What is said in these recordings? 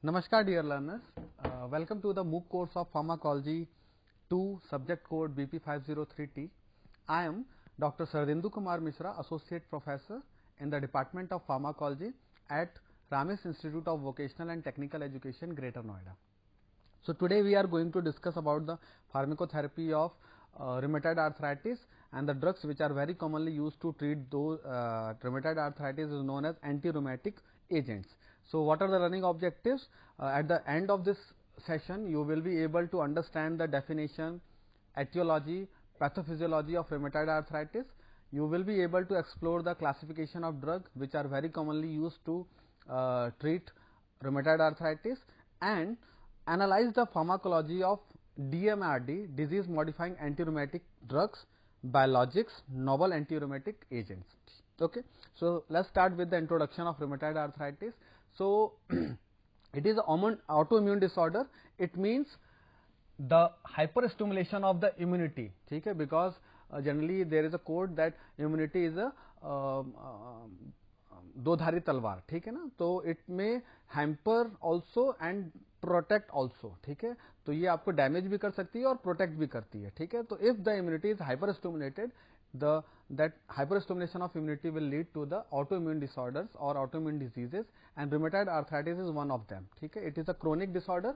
Namaskar dear learners, welcome to the MOOC course of Pharmacology 2 subject code BP503T. I am Dr. Sardindu Kumar Mishra, Associate Professor in the Department of Pharmacology at Ramesh Institute of Vocational and Technical Education, Greater Noida. So today we are going to discuss about the pharmacotherapy of rheumatoid arthritis, and the drugs which are very commonly used to treat those rheumatoid arthritis is known as anti-rheumatic agents. So what are the learning objectives? At the end of this session you will be able to understand the definition, etiology, pathophysiology of rheumatoid arthritis. You will be able to explore the classification of drugs which are very commonly used to treat rheumatoid arthritis, and analyze the pharmacology of DMARD, disease modifying anti-rheumatic drugs, biologics, novel anti-rheumatic agents. Okay. So let's start with the introduction of rheumatoid arthritis. So it is an autoimmune disorder. It means the hyperstimulation of the immunity, okay, because generally there is a quote that immunity is a दो धारी तलवार, ठीक है ना. तो it में hamper also and protect also, ठीक है. तो ये आपको डैमेज भी कर सकती है और प्रोटेक्ट भी करती है, ठीक है. तो if the immunity is hyper stimulated, that hyperstimulation of immunity will lead to the autoimmune disorders or autoimmune diseases, and rheumatoid arthritis is one of them, ठीक है. It is a chronic disorder.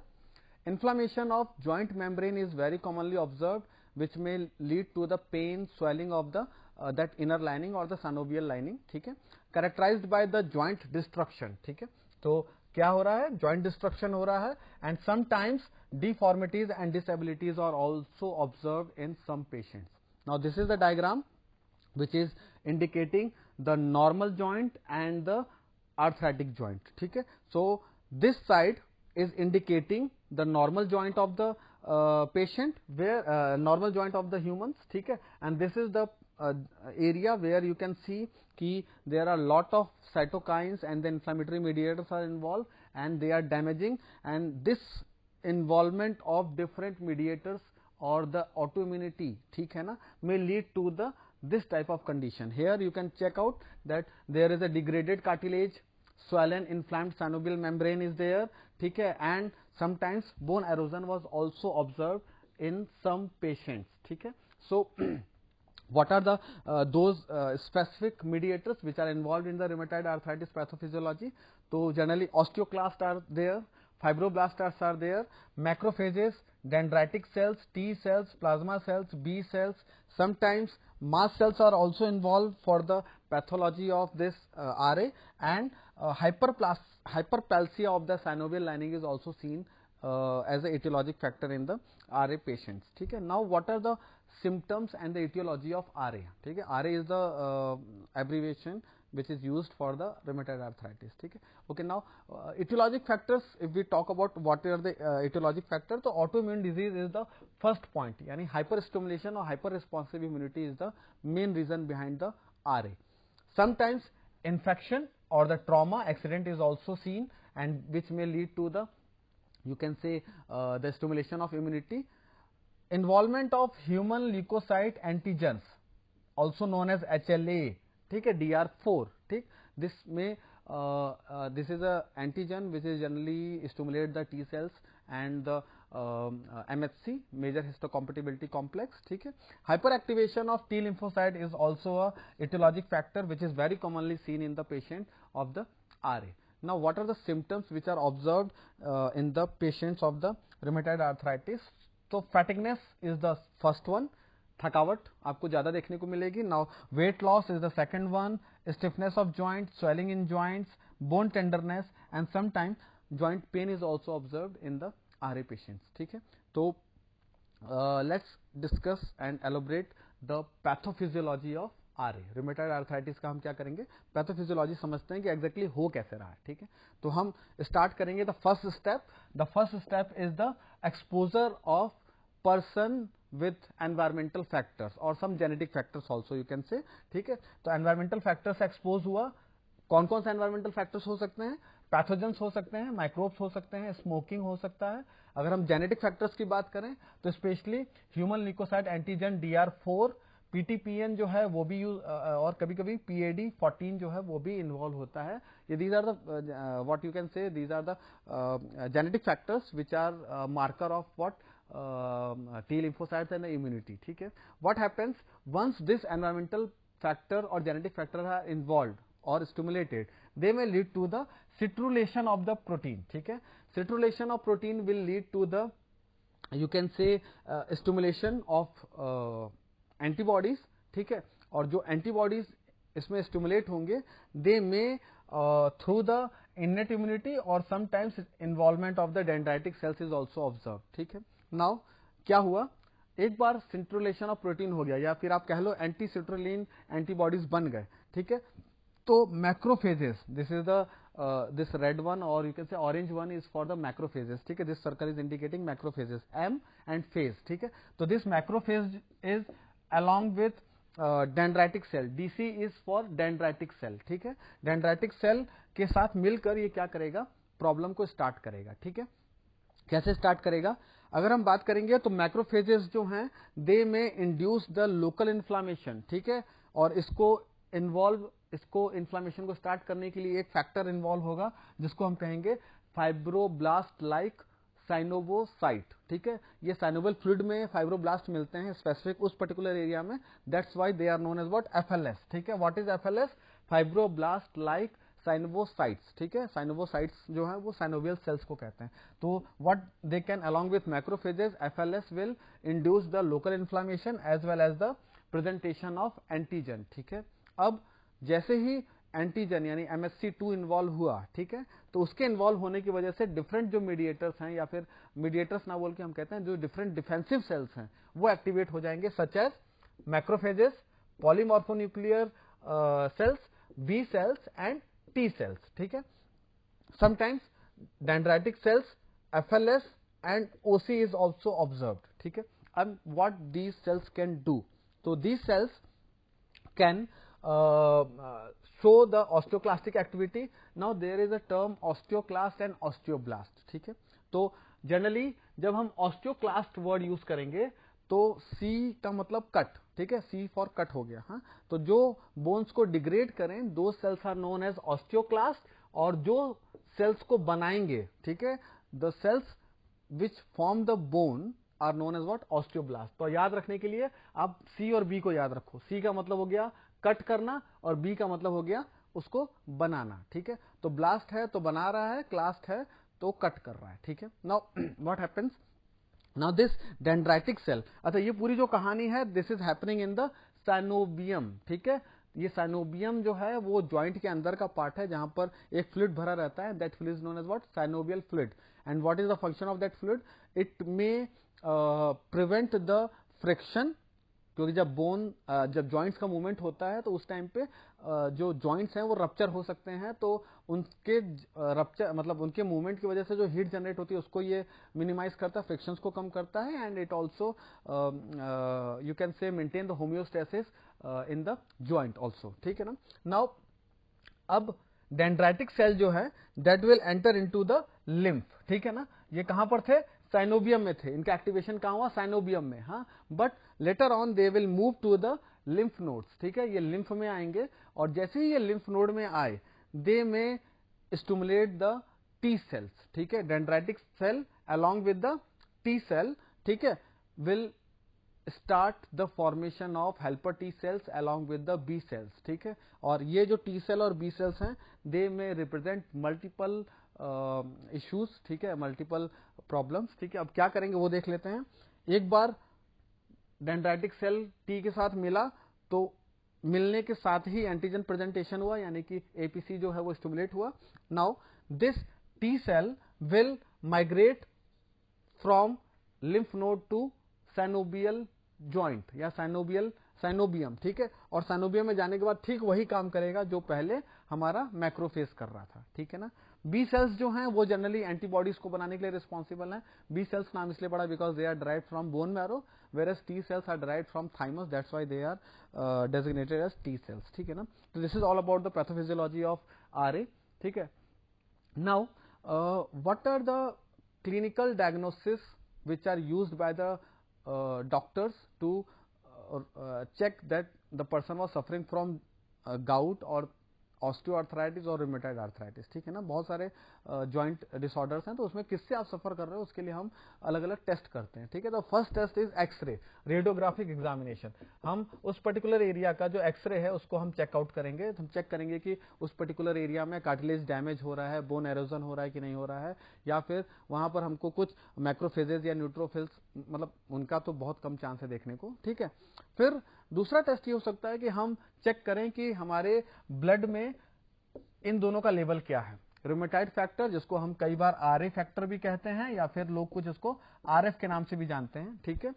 Inflammation of joint membrane is very commonly observed, which may lead to the pain, swelling of the that inner lining or the synovial lining, ठीक है. Characterized by the joint destruction, ठीक है. तो क्या हो रहा है? Joint destruction हो रहा है, and sometimes deformities and disabilities are also observed in some patients. Now this is the diagram which is indicating the normal joint and the arthritic joint, ठीक है. So this side is indicating the normal joint of the patient, where normal joint of the humans, ठीक है. And this is the area where you can see कि there are lot of cytokines and the inflammatory mediators are involved, and they are damaging, and this involvement of different mediators or the autoimmunity, ठीक है ना, may lead to the this type of condition. Here you can check out that there is a degraded cartilage, swollen inflamed synovial membrane is there, ठीक है, and sometimes bone erosion was also observed in some patients, ठीक है. So what are the those specific mediators which are involved in the rheumatoid arthritis pathophysiology? So generally osteoclasts are there, fibroblasts are there, macrophages, dendritic cells, T cells, plasma cells, B cells, sometimes mast cells are also involved for the pathology of this RA, and hyperplasia of the synovial lining is also seen as a etiologic factor in the RA patients, ठीक है. Now what are the symptoms and the etiology of RA, ठीक है. RA is the abbreviation which is used for the rheumatoid arthritis, ठीक है. Okay, now etiologic factors, if we talk about what are the etiologic factors, so autoimmune disease is the first point, यानी hyperstimulation or hyperresponsive immunity is the main reason behind the RA. Sometimes infection or the trauma accident is also seen, and which may lead to the, you can say, the stimulation of immunity. Involvement of human leukocyte antigens, also known as HLA, ठीक है, DR4, ठीक. This may this is a antigen which is generally stimulate the T cells and the MHC, major histocompatibility complex, ठीक है. Hyperactivation of T lymphocyte is also a etiologic factor which is very commonly seen in the patient of the RA. Now what are the symptoms which are observed in the patients of the rheumatoid arthritis? तो fatigueness is the first one, थकावट आपको ज्यादा देखने को मिलेगी. Now weight loss is the second one, stiffness of joints, swelling in joints, bone tenderness, and sometimes joint pain is also observed in the RA patients, ठीक है. तो let's discuss and elaborate the pathophysiology of RA. rheumatoid arthritis का हम क्या करेंगे, pathophysiology समझते हैं कि एग्जैक्टली हो कैसे रहा है, ठीक है. तो हम स्टार्ट करेंगे the first step is the exposure of person with environmental factors और some genetic factors also, you can say, ठीक है. तो एनवायरमेंटल फैक्टर्स एक्सपोज हुआ, कौन कौन से एनवायरमेंटल फैक्टर्स हो सकते हैं? पैथोजेंस हो सकते हैं, माइक्रोब्स हो सकते हैं, स्मोकिंग हो सकता है. अगर हम जेनेटिक फैक्टर्स की बात करें तो specially human leukocyte antigen DR4 PTPN जो है वो भी यूज, और कभी कभी PAD14 जो है वो भी इन्वॉल्व होता है. ये these are the what you can say, these are the genetic factors which are marker of what T lymphocytes and the immunity. ठीक है. What happens once this environmental factor or genetic factor are involved or stimulated, they may lead to the citrulation of the protein. ठीक है. Citrulation of protein will lead to the, you can say, stimulation of antibodies. ठीक है. और जो antibodies इसमें stimulate होंगे, they may through the innate immunity or sometimes involvement of the dendritic cells is also observed. ठीक है. Now क्या हुआ, एक बार सिंट्रुलेशन ऑफ प्रोटीन हो गया या फिर आप कह लो एंटी सिट्रुलिन एंटीबॉडीज बन गए. ठीक है. तो macrophages, this is the this red one और you can say orange one is for the macrophages. ठीक है. This circle is indicating macrophages, M and phage. ठीक है. तो this macrophage is along with dendritic cell. DC is for dendritic cell. ठीक है. Dendritic cell के साथ मिलकर ये क्या करेगा, प्रॉब्लम को स्टार्ट करेगा. ठीक है. कैसे स्टार्ट करेगा, अगर हम बात करेंगे तो मैक्रोफेजेस जो हैं दे में इंड्यूस द लोकल इन्फ्लामेशन. ठीक है. और इसको इन्फ्लामेशन को स्टार्ट करने के लिए एक फैक्टर इन्वॉल्व होगा जिसको हम कहेंगे फाइब्रोब्लास्ट लाइक साइनोवोसाइट. ठीक है. ये साइनोवियल फ्लूइड में फाइब्रोब्लास्ट मिलते हैं स्पेसिफिक उस पर्टिकुलर एरिया में. That's why they are known as what, FLS. ठीक है. What is FLS, fibroblast like synoviocytes. ठीक है. साइनोवोसाइट्स जो है वो साइनोवियल सेल्स को कहते हैं. तो what they can along with macrophages, FLS will induce the local inflammation as well as the presentation of antigen. ठीक है. अब जैसे ही एंटीजन यानी MSC2 इन्वॉल्व हुआ, ठीक है, तो उसके इन्वॉल्व होने की वजह से डिफरेंट जो मीडिएटर्स हैं, या फिर मीडिएटर्स ना बोल के हम कहते हैं जो डिफरेंट डिफेंसिव सेल्स हैं वो एक्टिवेट हो जाएंगे, such as macrophages, polymorphonuclear cells, B cells and T cells. ठीक है. Sometimes dendritic cells, FLS and OC is also observed. ठीक है. अब what these cells can do, तो these cells can show the osteoclastic activity. Now there is a term osteoclast and osteoblast. ठीक है. तो generally जब हम osteoclast वर्ड यूज करेंगे तो C का मतलब कट. ठीक है. C फॉर कट हो गया. हाँ. तो जो बोन्स को डिग्रेड करें दो cells are known as osteoclast, और जो सेल्स को बनाएंगे, ठीक है, the cells which form the bone are known as what, osteoblast. तो याद रखने के लिए आप C और B को याद रखो. C का मतलब हो गया कट करना और B का मतलब हो गया उसको बनाना. ठीक है. तो ब्लास्ट है तो बना रहा है, क्लास्ट है तो कट कर रहा है. ठीक है. Now what happens, now this dendritic cell, अच्छा ये पूरी जो कहानी है this is happening in the synovium. ठीक है. ये साइनोबियम जो है वो जॉइंट के अंदर का पार्ट है जहां पर एक फ्लूइड भरा रहता है. That fluid is known as what, synovial fluid. And what is the function of that fluid, it may prevent the friction, क्योंकि जब जॉइंट्स का मूवमेंट होता है तो उस टाइम पे जो जॉइंट्स हैं वो रप्चर हो सकते हैं. तो उनके रप्चर मतलब उनके मूवमेंट की वजह से जो हीट जनरेट होती है उसको ये मिनिमाइज करता है, फ्रिक्शंस को कम करता है. And it also you can से maintain the homeostasis in the joint also. ठीक है ना. नाउ अब डेंड्राइटिक सेल जो है that will enter into the lymph. ठीक है ना. ये कहां पर थे, साइनोबियम में थे. इनका एक्टिवेशन कहां हुआ, साइनोबियम में. हाँ. But later on they will move to the lymph nodes. ठीक है. ये लिम्फ में आएंगे और जैसे ही ये लिम्फ नोड में आए दे में स्टिमुलेट द टी सेल्स. ठीक है. Dendritic cell along with the T cell, ठीक है, will start the formation of helper T cells along with the B cells. ठीक है. और ये जो T cell और B cells हैं they may represent multiple issues. ठीक है, multiple problems. ठीक है. अब क्या करेंगे वो देख लेते हैं. एक बार डेंड्राइटिक सेल T के साथ मिला तो मिलने के साथ ही एंटीजन प्रेजेंटेशन हुआ, यानी कि APC जो है वो स्टिमुलेट हुआ. Now this T cell will migrate from lymph node to synovial joint या साइनोबियम. ठीक है. और साइनोबियम में जाने के बाद ठीक वही काम करेगा जो पहले हमारा मैक्रोफेज कर रहा था. ठीक है ना. बी सेल्स जो हैं वो जनरली एंटीबॉडीज को बनाने के लिए रिस्पॉन्सिबल हैं. बी सेल्स नाम इसलिए पड़ा because they are derived from bone marrow, whereas T cells are derived from thymus, that's why they are designated as T cells. ठीक है ना. तो this is all about the pathophysiology of RA. ठीक है. Now what are the clinical diagnosis which are used by the doctors to check that the person was suffering from gout or osteoarthritis और rheumatoid arthritis, ठीक है ना। बहुत सारे joint disorders हैं, तो उसमें किससे आप सफर कर रहे हो उसके लिए हम अलग अलग टेस्ट करते हैं, ठीक है। तो first test is xray, radiographic examination. हम उस पर्टिकुलर एरिया का जो एक्सरे है उसको हम चेकआउट करेंगे। हम चेक करेंगे कि उस पर्टिकुलर एरिया में कार्टिलेज डैमेज हो रहा है, बोन एरोजन हो रहा है कि नहीं हो रहा है, या फिर वहां पर हमको कुछ मैक्रोफेजेज या न्यूट्रोफिल्स, मतलब उनका तो बहुत कम चांस है देखने को, ठीक है। फिर दूसरा टेस्ट ये हो सकता है कि हम चेक करें कि हमारे ब्लड में इन दोनों का लेवल क्या है। रूमेटाइड फैक्टर, जिसको हम कई बार आरए फैक्टर भी कहते हैं, या फिर लोग कुछ इसको आरएफ के नाम से भी जानते हैं, ठीक है।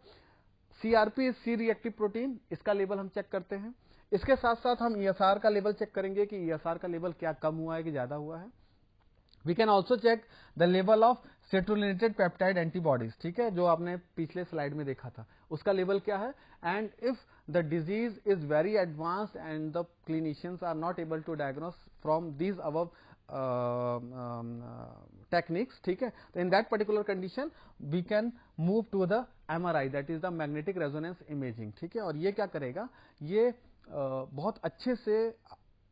सीआरपी, सी रिएक्टिव प्रोटीन, इसका लेवल हम चेक करते हैं। इसके साथ साथ हम ईएसआर का लेवल चेक करेंगे कि ईएसआर का लेवल क्या कम हुआ है कि ज्यादा हुआ है। We can also check the level of citrullinated peptide antibodies, ठीक है, जो आपने पिछले स्लाइड में देखा था, उसका लेवल क्या है। And if the disease is very advanced and the clinicians are not able to diagnose from these above techniques, ठीक है, तो in that particular condition we can move to the MRI, that is the magnetic resonance imaging, ठीक है। और ये क्या करेगा, ये बहुत अच्छे से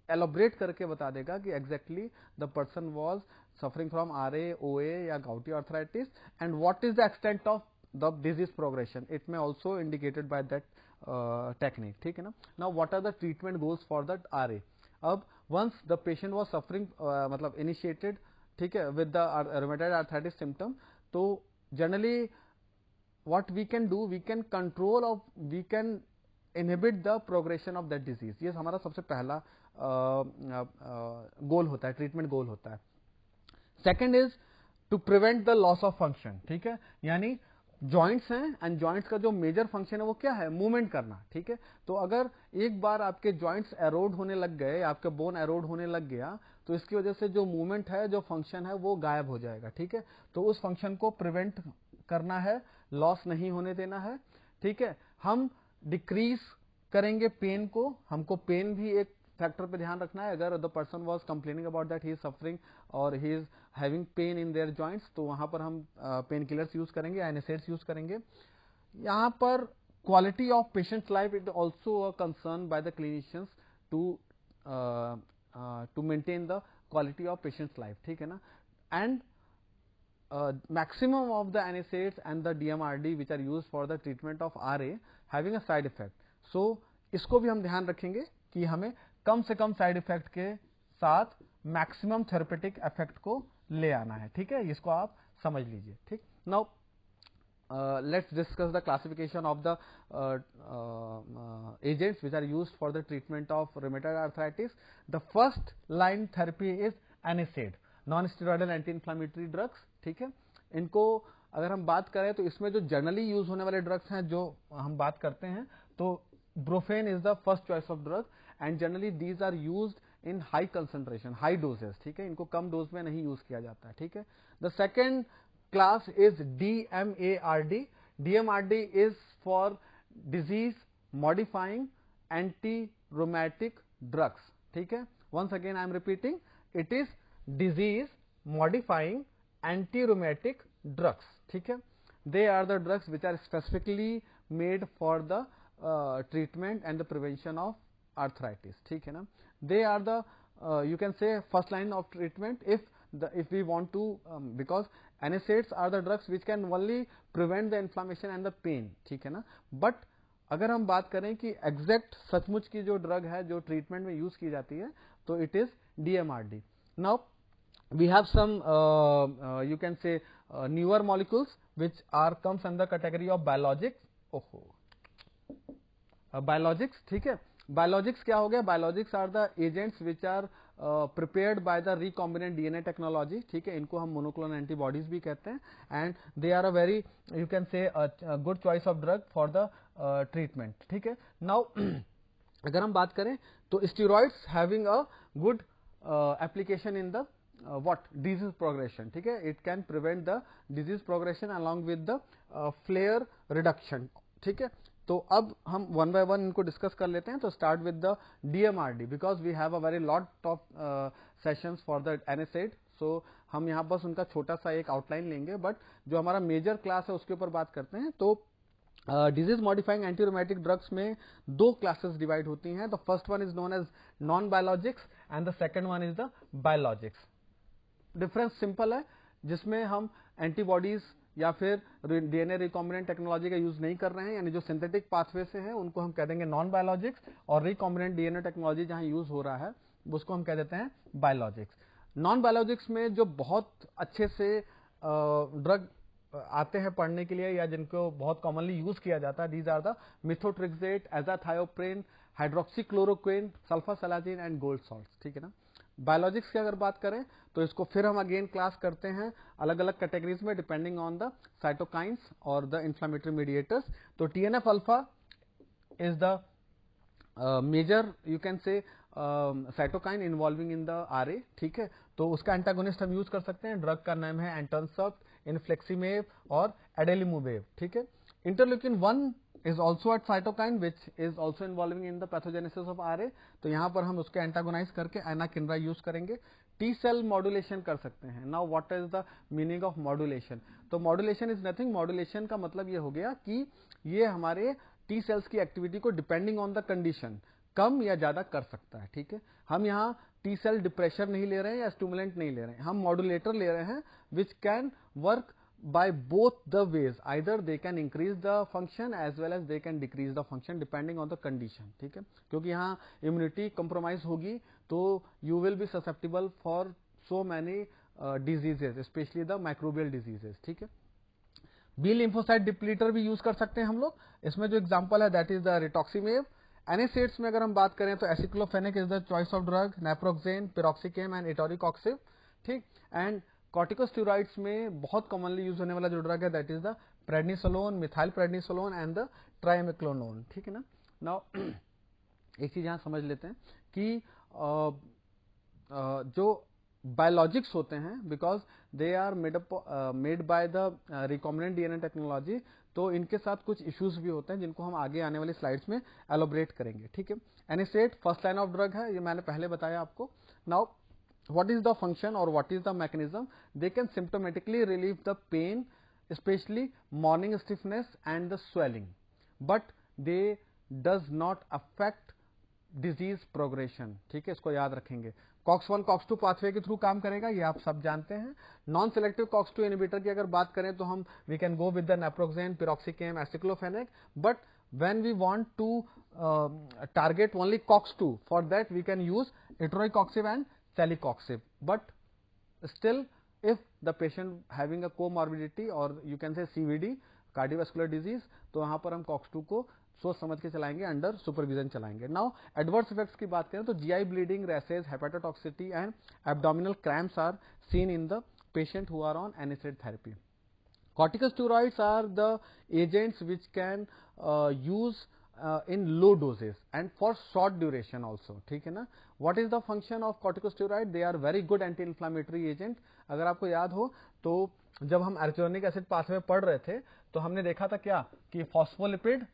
एलोबरेट करके बता देगा कि exactly the person was suffering from RA, OA या gouty arthritis, and what is the extent of the disease progression, it may also indicated by that technique, ठीक है ना। Now what are the treatment goals for that RA. अब once the patient was suffering, मतलब initiated, ठीक है, with the rheumatoid arthritis symptom, तो generally what we can do, we can control or we can inhibit the progression of that disease. ये हमारा सबसे पहला गोल होता है, ट्रीटमेंट गोल होता है। Second is to prevent the loss of function, ठीक है, यानी जॉइंट्स हैं एंड जॉइंट्स का जो मेजर फंक्शन है वो क्या है, मूवमेंट करना, ठीक है। तो अगर एक बार आपके जॉइंट्स एरोड होने लग गए, आपका बोन एरोड होने लग गया, तो इसकी वजह से जो मूवमेंट है, जो फंक्शन है, वो गायब हो जाएगा, ठीक है। तो उस फंक्शन को प्रिवेंट करना है, लॉस नहीं होने देना है, ठीक है। हम डिक्रीज करेंगे पेन को, हमको पेन भी एक फैक्टर पे ध्यान रखना है। अगर the person was complaining about that he is suffering और he is having pain in their joints, तो वहां पर हम पेन किलर्स यूज करेंगे, एनेसेड्स यूज करेंगे। यहाँ पर quality of patients life is also a concern by the clinicians to maintain the quality of patients life, ठीक है ना। And maximum of the NSAIDs and the DMRD which are used for the treatment of RA having a side effect. So इसको भी हम ध्यान रखेंगे कि हमें कम से कम साइड इफेक्ट के साथ मैक्सिमम थेरेपेटिक इफेक्ट को ले आना है, ठीक है। इसको आप समझ लीजिए, ठीक। Now let's discuss the classification of the agents which are used for the treatment of rheumatoid arthritis. The first line therapy is NSAID, non steroidal anti inflammatory drugs, ठीक है। इनको अगर हम बात करें तो इसमें जो जनरली यूज होने वाले ड्रग्स हैं, जो हम बात करते हैं, तो Brufen is the first choice of drug and generally these are used in high concentration, high doses, ठीक है। इनको कम डोज में नहीं यूज किया जाता है, ठीक है। The second class is DMARD. DMARD is for disease modifying anti rheumatic drugs, ठीक है। Once again I am repeating, it is disease modifying anti-rheumatic drugs, ठीक है। They are the drugs which are specifically made for the treatment and the prevention of arthritis, ठीक है ना। They are the you can say first line of treatment if we want to because NSAIDs are the drugs which can only prevent the inflammation and the pain, ठीक है ना। But अगर हम बात करें कि एग्जैक्ट सचमुच की जो ड्रग है जो ट्रीटमेंट में यूज की जाती है, तो it is DMRD. Now we have some you can say newer molecules which are comes under category of biologics. Biologics, ठीक है। Biologics क्या हो गया, Biologics are the agents which are prepared by the recombinant DNA technology, ठीक है। इनको हम monoclonal antibodies भी कहते हैं, and they are a very you can say a good choice of drug for the treatment, ठीक है। Now अगर हम बात करें तो steroids having a good application in the what disease progression, ठीक है। It can prevent the disease progression along with the flare reduction, ठीक है। तो अब हम वन बाय वन इनको डिस्कस कर लेते हैं। तो start with the DMRD because we have a very lot of sessions for the NSAID, so हम यहाँ बस उनका छोटा सा एक आउटलाइन लेंगे, बट जो हमारा मेजर क्लास है उसके ऊपर बात करते हैं। तो disease modifying anti rheumatic drugs में दो क्लासेस डिवाइड होती हैं. The first one is known as non biologics and the second one is the biologics. Difference simple है, जिसमें हम एंटीबॉडीज या फिर डीएनए रिकॉम्बिनेंट टेक्नोलॉजी का यूज नहीं कर रहे हैं, यानी जो सिंथेटिक पाथवे से है उनको हम कह देंगे नॉन बायोलॉजिक्स, और रिकॉम्बिनेंट डीएनए टेक्नोलॉजी जहां यूज हो रहा है उसको हम कह देते हैं बायोलॉजिक्स. नॉन बायोलॉजिक्स में जो बहुत अच्छे से ड्रग आते हैं पढ़ने के लिए या जिनको बहुत कॉमनली यूज किया जाता है, these are the methotrexate, azathioprine, hydroxychloroquine, sulfasalazine and gold salt. ठीक है ना. बायोलॉजिक्स की अगर बात करें तो इसको फिर हम अगेन क्लास करते हैं अलग अलग कैटेगरीज में डिपेंडिंग ऑन द साइटोकाइंस और द इंफ्लेमेटरी मीडिएटर्स. तो TNF alpha is the major you can say cytokine involving in the RA. ठीक है, तो उसका एंटागोनिस्ट हम यूज कर सकते हैं. ड्रग का नाम है एंटनसप्ट, इनफ्लेक्सीमेब और एडेलिमुवेब. ठीक है. Interleukin 1 is also a cytokine which is also involving in the pathogenesis of RA. तो यहाँ पर हम उसके एंटागोनाइज करके एनाकिंड्रा यूज करेंगे. टी सेल मॉड्यूलेशन कर सकते हैं. Now what is the meaning of modulation? तो मॉड्यूलेशन इज नथिंग. मॉड्यूलेशन का मतलब ये हो गया कि ये हमारे टी सेल्स की एक्टिविटी को डिपेंडिंग ऑन द कंडीशन कम या ज्यादा कर सकता है. ठीक है. हम यहाँ टी सेल डिप्रेशर नहीं ले रहे हैं या स्टिमुलेंट नहीं ले रहे हैं, हम मॉड्यूलेटर ले रहे हैं which can work by both the ways. Either they can increase the function as well as they can decrease the function depending on the condition. ठीक है, क्योंकि यहाँ immunity compromise होगी तो you will be susceptible for so many diseases, especially the microbial diseases. ठीक है. B lymphocyte डिप्लीटर भी use कर सकते हैं हम लोग. इसमें जो एग्जांपल है that is the rituximab. NSAIDs में अगर हम बात करें तो aceclofenac is the choice of drug, naproxen, piroxicam and etoricoxib. ठीक. एंड कॉर्टिकोस्टेरॉइड्स में बहुत कॉमनली यूज होने वाला जो ड्रग है that is the prednisolone, methyl prednisolone and the triamcinolone. ठीक है ना. नाउ एक चीज यहां समझ लेते हैं कि जो बायोलॉजिक्स होते हैं because they are made by the recombinant DNA technology, तो इनके साथ कुछ इश्यूज भी होते हैं जिनको हम आगे आने वाली स्लाइड्स में एलोबरेट करेंगे. ठीक है. एनिसेट फर्स्ट लाइन ऑफ ड्रग है, ये मैंने पहले बताया आपको. Now what is the function or what is the mechanism? They can symptomatically relieve the pain, especially morning stiffness and the swelling, but they does not affect disease progression. ठीक है, इसको याद रखेंगे. COX-1 COX-2 पाथवे के through काम करेगा, ये आप सब जानते हैं. नॉन सिलेक्टिव COX-2 इनहिबिटर की अगर बात करें तो हम we can go with the naproxen, piroxicam, aceclofenac, but when we want to target only COX-2, for that we can use etoricoxib and celecoxib. But still, if the patient having a comorbidity or you can say CVD, cardiovascular disease, तो यहाँ पर हम COX-2 को सोच समझ के चलाएंगे, under supervision चलाएंगे. नाउ एडवर्स इफेक्ट्स की बात करें तो GI bleeding, rashes, hepatotoxicity and abdominal cramps are seen in the patient who are on NSAID therapy. Corticosteroids are the agents which can use in low doses and for short duration also. ठीक है ना. What is the function of corticosteroid? They are very good anti-inflammatory agent. अगर आपको याद हो तो जब हम एर्जिडोनिक एसिड पाथवे पढ़ रहे थे तो हमने देखा था क्या कि फॉस्फोलिपिड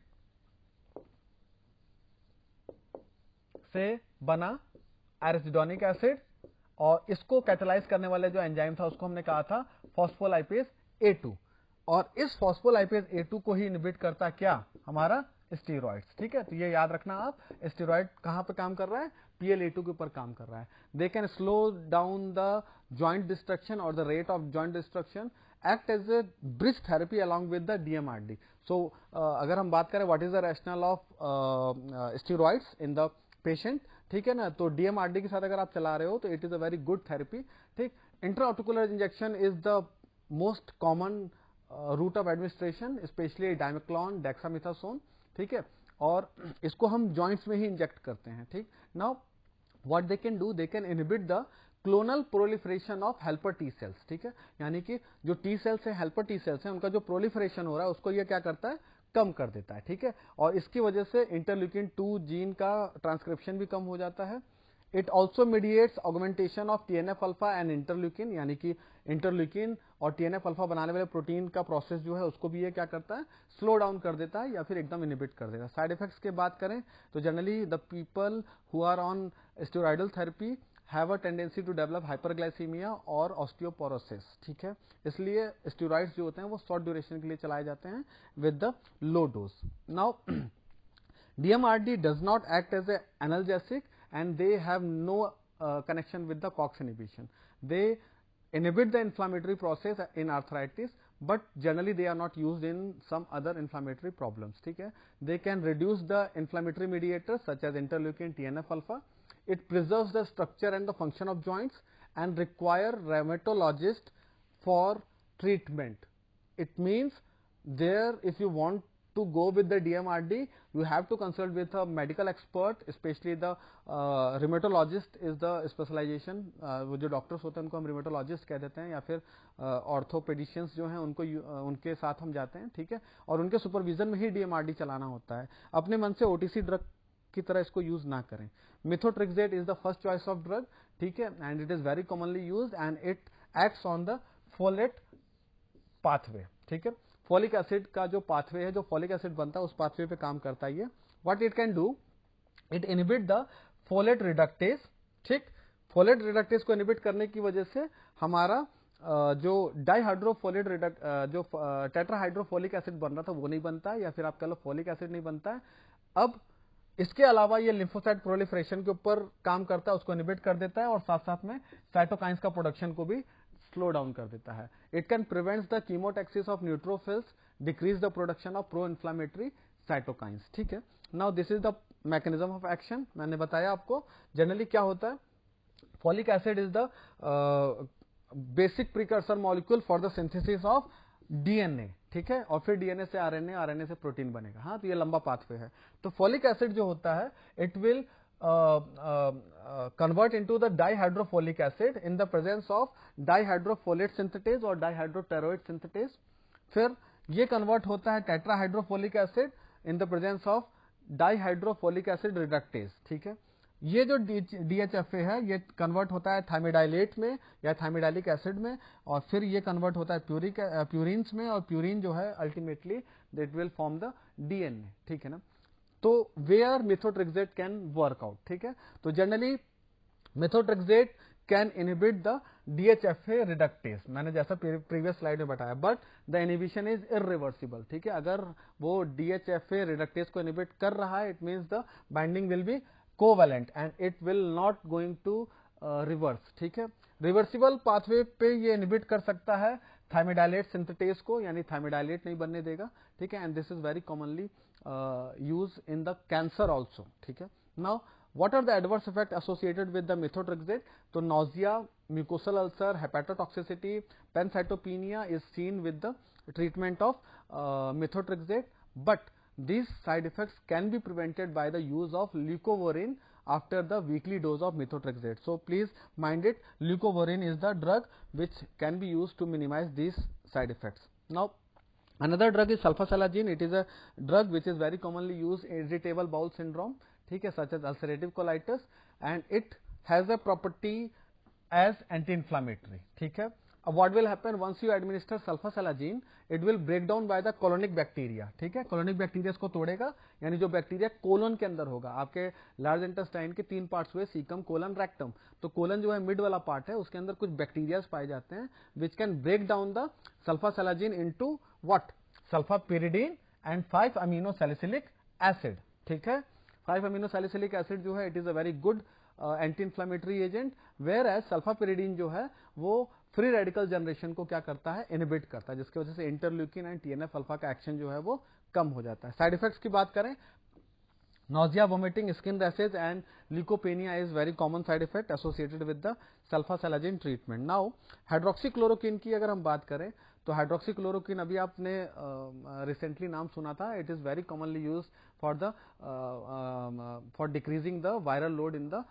से बना एर्जिडोनिक एसिड और इसको कैटेलाइज करने वाले जो एंजाइम था उसको हमने कहा था फॉस्फोलाइपेज A2, और इस फॉस्फोलाइपेज A2 को ही इनहिबिट करता क्या हमारा स्टेरॉइड्स. ठीक है, तो ये याद रखना आप. स्टेरॉइड कहां पे काम कर रहा है? PLA2 के ऊपर काम कर रहा है. They can slow down the joint destruction और the rate of joint destruction, act as a bridge therapy along with the DMRD. So अगर हम बात करें what is the rational of steroids in the patient, ठीक है ना, तो DMRD के साथ अगर आप चला रहे हो तो it is a very good therapy. ठीक. Intraarticular injection is the most common route of administration, specially डाइमेक्लॉन, डेक्सामिथासोन. ठीक है, और इसको हम जॉइंट्स में ही इंजेक्ट करते हैं. ठीक. Now what they can do, they can inhibit the clonal proliferation of helper T cells. ठीक है, यानी कि जो टी सेल्स है, हेल्पर टी सेल्स है, उनका जो प्रोलिफरेशन हो रहा है उसको ये क्या करता है, कम कर देता है. ठीक है, और इसकी वजह से इंटरल्यूकिन 2 जीन का ट्रांसक्रिप्शन भी कम हो जाता है. It also mediates augmentation of TNF alpha and interleukin, यानी कि इंटरल्यूकिन और TNF अल्फा बनाने वाले प्रोटीन का प्रोसेस जो है उसको भी ये क्या करता है, स्लो डाउन कर देता है या फिर एकदम इनहिबिट कर देता है. साइड इफेक्ट्स की बात करें तो generally the people who are on steroidal therapy have a tendency to develop hyperglycaemia और ऑस्टियोपोरोसिस, ठीक है। इसलिए स्टेरॉइड्स जो होते हैं वो शॉर्ट ड्यूरेशन के लिए चलाए जाते हैं with the low dose. Now DMRD does not act as an analgesic and they have no connection with the COX inhibition. They inhibit the inflammatory process in arthritis, but generally they are not used in some other inflammatory problems. Okay? They can reduce the inflammatory mediators such as interleukin, TNF alpha. It preserves the structure and the function of joints and require rheumatologist for treatment. It means there, if you want to go with the DMRD, you have to consult with a medical expert, especially the rheumatologist is the specialization. वो जो doctors होते हैं उनको हम rheumatologist कह देते हैं, या फिर ऑर्थोपेडिशियंस जो हैं उनको उनके साथ हम जाते हैं, ठीक है, और उनके सुपरविजन में ही DMRD चलाना होता है। अपने मन से OTC ड्रग की तरह इसको यूज ना करें। Methotrexate is the first choice of drug, ठीक है, and it is very commonly used and it acts on the folate pathway, ठीक है। फोलिक एसिड का जो पाथवे है, जो फोलिक एसिड बनता है उस पाथवे पे काम करता है ये। What it can do, it inhibit the folate reductase, ठीक। फोलेट रिडक्टेज को इनहिबिट करने की वजह से हमारा जो डाइहाइड्रोफोलेट जो टेट्राहाइड्रोफोलिक एसिड बन रहा था वो नहीं बनता है, या फिर आप कह लो फोलिक एसिड नहीं बनता है। अब इसके अलावा ये लिम्फोसाइट प्रोलिफरेशन के ऊपर काम करता है, उसको इनहिबिट कर देता है, और साथ साथ में साइटोकाइंस का प्रोडक्शन को भी स्लो डाउन कर देता है। It can prevent the chemotaxis of neutrophils, decrease the production of pro inflammatory cytokines, ठीक है। Now this is the mechanism of action. मैंने बताया आपको जनरली क्या होता है। Folic acid is the basic precursor molecule for the synthesis of DNA, ठीक है, और फिर डीएनए से आरएनए, आरएनए से प्रोटीन बनेगा। हाँ, तो ये लंबा पाथवे है। तो फॉलिक एसिड जो होता है it will convert into the dihydrofolic acid in the presence of dihydrofolate synthetase और dihydropteroid synthetase। फिर ये convert होता है tetrahydrofolic acid in the presence of dihydrofolic acid reductase, ठीक है। ये जो DHFA है ये कन्वर्ट होता है थाइमिडाइलेट में या थाइमिडाइलिक एसिड में, और फिर ये कन्वर्ट होता है प्यूरिन्स में, और प्यूरिन जो है ultimately it will form the DNA, ठीक है ना। तो where methotrexate can work out, ठीक है। तो generally methotrexate can inhibit the DHFA reductase, मैंने जैसा प्रीवियस स्लाइड में बताया, but the inhibition is irreversible, ठीक है। अगर वो DHFA रिडक्टेज को इनहिबिट कर रहा है, it means the binding will be covalent and it will not going to reverse, ठीक है। रिवर्सिबल पाथवे पे ये इनहिबिट कर सकता है थाइमिडाइलेट सिंथेटेज को, यानी थाइमिडाइलेट नहीं बनने देगा, ठीक है। And this is very commonly use in the cancer also, ठीक है। Now what are the adverse effects associated with the methotrexate? तो nausea, mucosal ulcer, hepatotoxicity, pancytopenia is seen with the treatment of methotrexate, but these side effects can be prevented by the use of leucovorin after the weekly dose of methotrexate. So please mind it, leucovorin is the drug which can be used to minimize these side effects. Now another drug is sulfasalazine. It is a drug which is very commonly used in irritable bowel syndrome, ठीक है, such as ulcerative colitis, and it has a property as anti-inflammatory, ठीक है। अब what will happen once you administer sulfasalazine, it will break down by the colonic bacteria, ठीक है। colonic bacteria को तोड़ेगा, यानी जो बैक्टीरिया कोलन के अंदर होगा। आपके लार्ज इंटेस्टाइन के 3 पार्ट्स हुए, सीकम, कोलन, रेक्टम। तो कोलन जो है मिड वाला पार्ट है, उसके अंदर कुछ बैक्टीरिया पाए जाते हैं which can break down the sulfasalazine into what, sulfapyridine and 5 amino salicylic acid, ठीक है। 5 अमीनो सैलिसिलिक एसिड जो है it is a very good anti inflammatory agent, whereas sulfapyridine जो है वो फ्री रेडिकल जनरेशन को क्या करता है, इनहिबिट करता है, जिसकी वजह से इंटरल्यूकिन एंड TNF अल्फा का एक्शन जो है वो कम हो जाता है। साइड इफेक्ट्स की बात करें, nausea, vomiting, skin rashes and leukopenia is very common side effect associated with the sulfasalazine treatment. Now hydroxychloroquine की अगर हम बात करें तो हाइड्रोक्सीक्लोरोक्विन अभी आपने रिसेंटली नाम सुना था। It is very commonly use for decreasing the viral load in the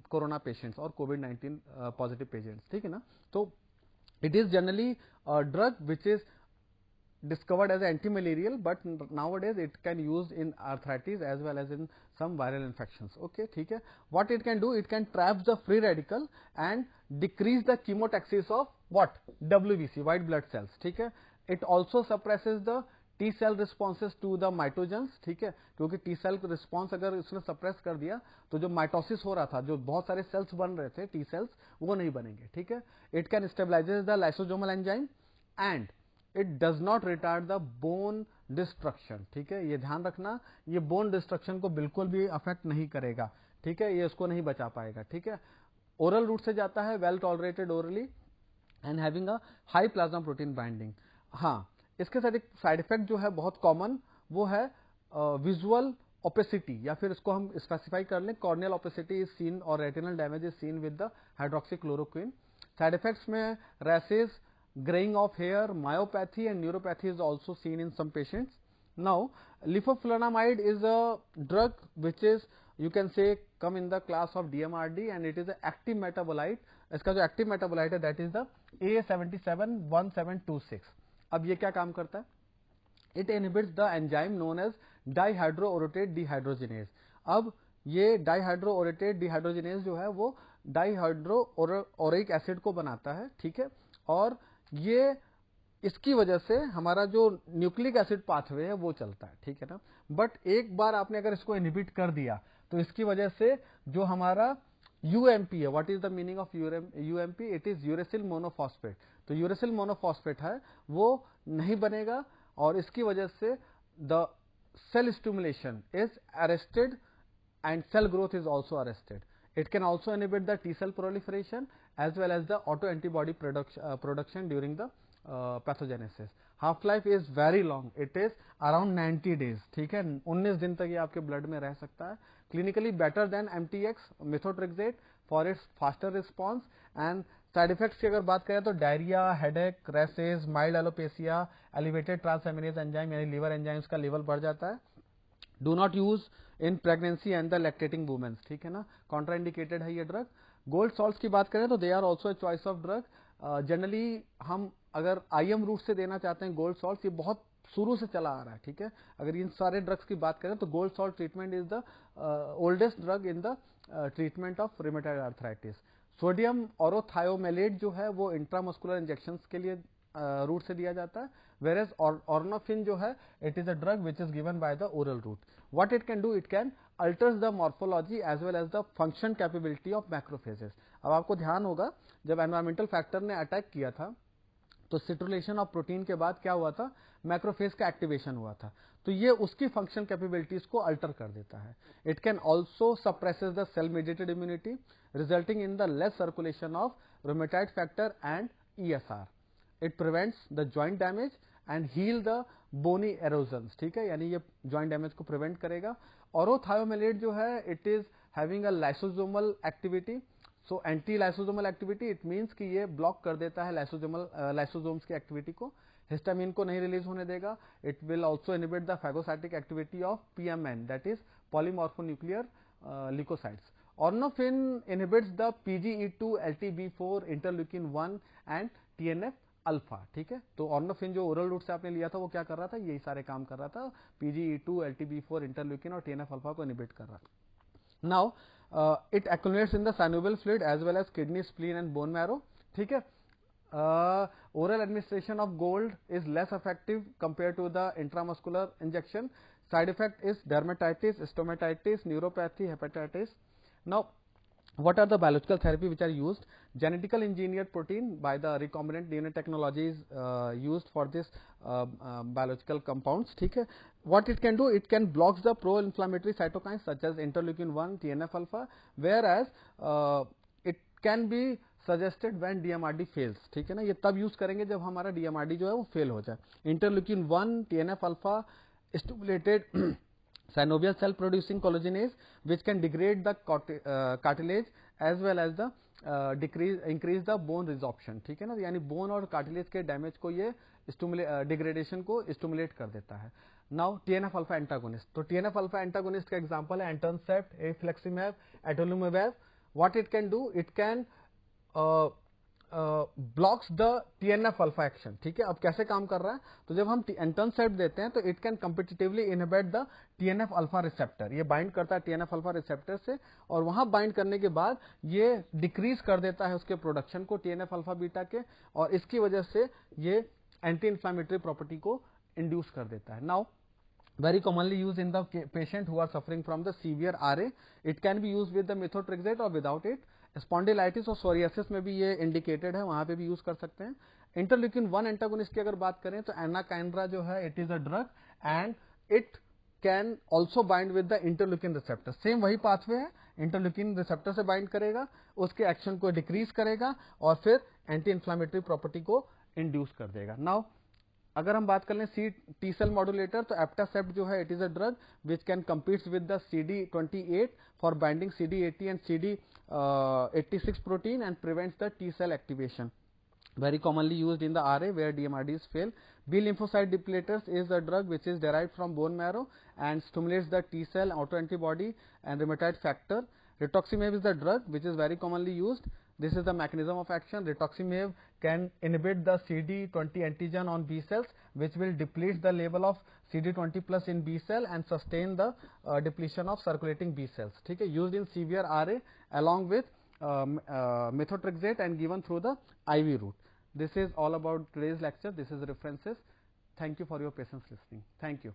corona patients और कोविड-19 पॉजिटिव पेशेंट्स, ठीक है ना। तो it is generally drug which is discovered as anti-malarial, but nowadays it can use in arthritis as well as in some viral infections, okay, ठीक है। What it can do, it can trap the free radical and decrease the chemotaxis of what, WBC, white blood cells, ठीक है। It also suppresses the T cell responses to the mitogens, ठीक है, क्योंकि T cell response अगर इसने suppress कर दिया तो जो माइटोसिस हो रहा था, जो बहुत सारे सेल्स बन रहे थे टी सेल्स, वो नहीं बनेंगे, ठीक है। It can stabilises the lysosomal enzyme and it does not retard the bone destruction, ठीक है, ये ध्यान रखना, ये बोन डिस्ट्रक्शन को बिल्कुल भी अफेक्ट नहीं करेगा, ठीक है, ये उसको नहीं बचा पाएगा, ठीक है। ओरल रूट से जाता है, well tolerated orally and having a high plasma protein binding. हाँ, इसके साथ एक साइड इफेक्ट जो है बहुत कॉमन, वो है विजुअल ओपेसिटी, या फिर इसको हम स्पेसिफाई कर लें, कॉर्नियल ओपेसिटी इज सीन और retinal damage is seen with the hydroxychloroquine. Side effects में rashes, graying of hair, myopathy and neuropathy is also seen in some patients. Now, lefoflunomide is a drug which is, you can say, come in the class of DMRD and it is an active metabolite. इसका जो active metabolite है that is the A771726. अब ये क्या काम करता है? It inhibits the enzyme known as dihydroorotate dehydrogenase. अब ये dihydroorotate dehydrogenase जो है वो डाइहाइड्रोओरिक एसिड को बनाता है, ठीक है, और ये इसकी वजह से हमारा जो न्यूक्लिक एसिड पाथवे है वो चलता है, ठीक है ना। बट एक बार आपने अगर इसको इनहिबिट कर दिया तो इसकी वजह से जो हमारा यूएमपी है, what is the meaning of UMP? It is uracil monophosphate. तो यूरेसिल मोनोफॉस्फेट है वो नहीं बनेगा और इसकी वजह से the cell stimulation is arrested and cell growth is also arrested. It can also inhibit the T cell proliferation as well as the autoantibody production during the pathogenesis. Half life is very long. It is around 90 days. ठीक है, 19 दिन तक ये आपके blood में रह सकता है. Clinically better than MTX methotrexate for its faster response. And side effects की अगर बात करें तो diarrhoea, headache, rashes, mild alopecia, elevated transaminase enzyme यानी लीवर एंजाइम्स का लेवल बढ़ जाता है. Do not use in pregnancy and the lactating womens, ठीक है ना, कॉन्ट्राइंडिकेटेड है ये ड्रग. गोल्ड सॉल्ट्स की बात करें तो they are also a choice of drug. Generally हम अगर आईएम रूट से देना चाहते हैं गोल्ड सॉल्ट, ये बहुत शुरू से चला आ रहा है, ठीक है. अगर इन सारे ड्रग्स की बात करें तो gold salt treatment is the oldest drug in the treatment of rheumatoid arthritis. Sodium aurothiomalate जो है वो इंट्रामस्कुलर इंजेक्शन के लिए रूट से दिया जाता है, whereas ornofin जो है it is a drug which is given by the oral route. What it can do? It can alters the morphology as well as the function capability of macrophages. अब आपको ध्यान होगा जब एनवायरमेंटल फैक्टर ने attack किया था तो सिट्रुलेशन of protein के बाद क्या हुआ था? मैक्रोफेज का एक्टिवेशन हुआ था, तो ये उसकी फंक्शन कैपेबिलिटीज को अल्टर कर देता है. It can also suppresses the cell mediated immunity resulting in the less circulation of rheumatoid factor and ESR. It prevents the joint damage and heal the bony erosions, ठीक है, यानी ये joint damage को prevent करेगा. ऑरोथायोमेलेट जो है it is having a lysosomal activity. So anti lysosomal activity it means कि ये ब्लॉक कर देता है लाइसोसोम्स की एक्टिविटी को, हिस्टामिन को नहीं रिलीज होने देगा. It will also inhibit the phagocytic activity of PMN, that is polymorphonuclear leukocytes. Ornofin inhibits the PGE2, LTB4, interleukin 1 and TNF alpha, ठीक है. तो ऑर्नोफिन जो ओरल रूट से आपने लिया था वो क्या कर रहा था? यही सारे काम कर रहा था, PGE2, LTB4, इंटरल्यूकिन और TNF अल्फा को इनहिबिट कर रहा था. Now it accumulates in the synovial fluid as well as kidney, spleen and bone marrow, ठीक है. Oral administration of gold is less effective compare to the intramuscular injection. Side effect is dermatitis, stomatitis, neuropathy, hepatitis. Now, what are the biological therapy which are used? Genetically engineered protein by the recombinant DNA technology is used for this biological compounds, ठीक है. What it can do? It can block the pro-inflammatory cytokines such as interleukin 1, TNF alpha, whereas it can be suggested when DMRD fails, ठीक है ना. ये तब use करेंगे जब हमारा DMRD जो है वो फेल हो जाए. Interleukin 1, TNF alpha stimulated synovial cell producing collagenase which can degrade the cartilage as well as the increase the bone resorption, ठीक है ना. यानी बोन और कार्टिलेज के डैमेज को ये डिग्रेडेशन को स्टिमुलेट कर देता है. Now TNF alpha antagonist. तो TNF अल्फा एंटागोनिस्ट का एग्जांपल है etanercept, infliximab, adalimumab. What it can do? It can blocks the TNF alpha action, ठीक है. अब कैसे काम कर रहा है? तो जब हम एंटरसेप्ट देते हैं तो it can competitively inhibit the TNF alpha receptor. ये बाइंड करता है TNF अल्फा रिसेप्टर से और वहां बाइंड करने के बाद ये डिक्रीज कर देता है उसके प्रोडक्शन को TNF अल्फा बीटा के, और इसकी वजह से ये एंटी इंफ्लेमेटरी प्रॉपर्टी को इंड्यूस कर देता है. Now very commonly used in the patient who are suffering from the severe RA. It can be used with the methotrexate or without it. Spondylitis और सोरियासिस में भी ये इंडिकेटेड है, वहां पे भी यूज कर सकते हैं. इंटरल्यूकिन 1 एंटागोनिस्ट की अगर बात करें तो एनाकाइंड्रा जो है it is a drug and it can also bind with the interleukin receptor. Same वही पाथवे है, इंटरल्यूकिन रिसेप्टर से बाइंड करेगा, उसके एक्शन को डिक्रीज करेगा और फिर एंटी इन्फ्लामेटरी प्रॉपर्टी को इंड्यूस कर देगा. नाउ अगर हम बात कर लें टी सेल मॉड्यूलेटर, तो एप्टासेप्ट जो है it is a drug which can competes with the CD28 for binding CD80 and CD86 protein and prevents the T cell activation. Very commonly used in the RA where DMRDs fail. B lymphocyte depleters is a drug which is derived from bone marrow and stimulates the T cell, autoantibody and rheumatoid factor. Rituximab is the drug which is very commonly used. This is the mechanism of action. Rituximab can inhibit the CD20 antigen on B cells which will deplete the level of CD20 plus in B cell and sustain the depletion of circulating B cells. ठीक है, used in severe RA along with methotrexate and given through the IV route. This is all about today's lecture. This is references. Thank you for your patience listening. Thank you.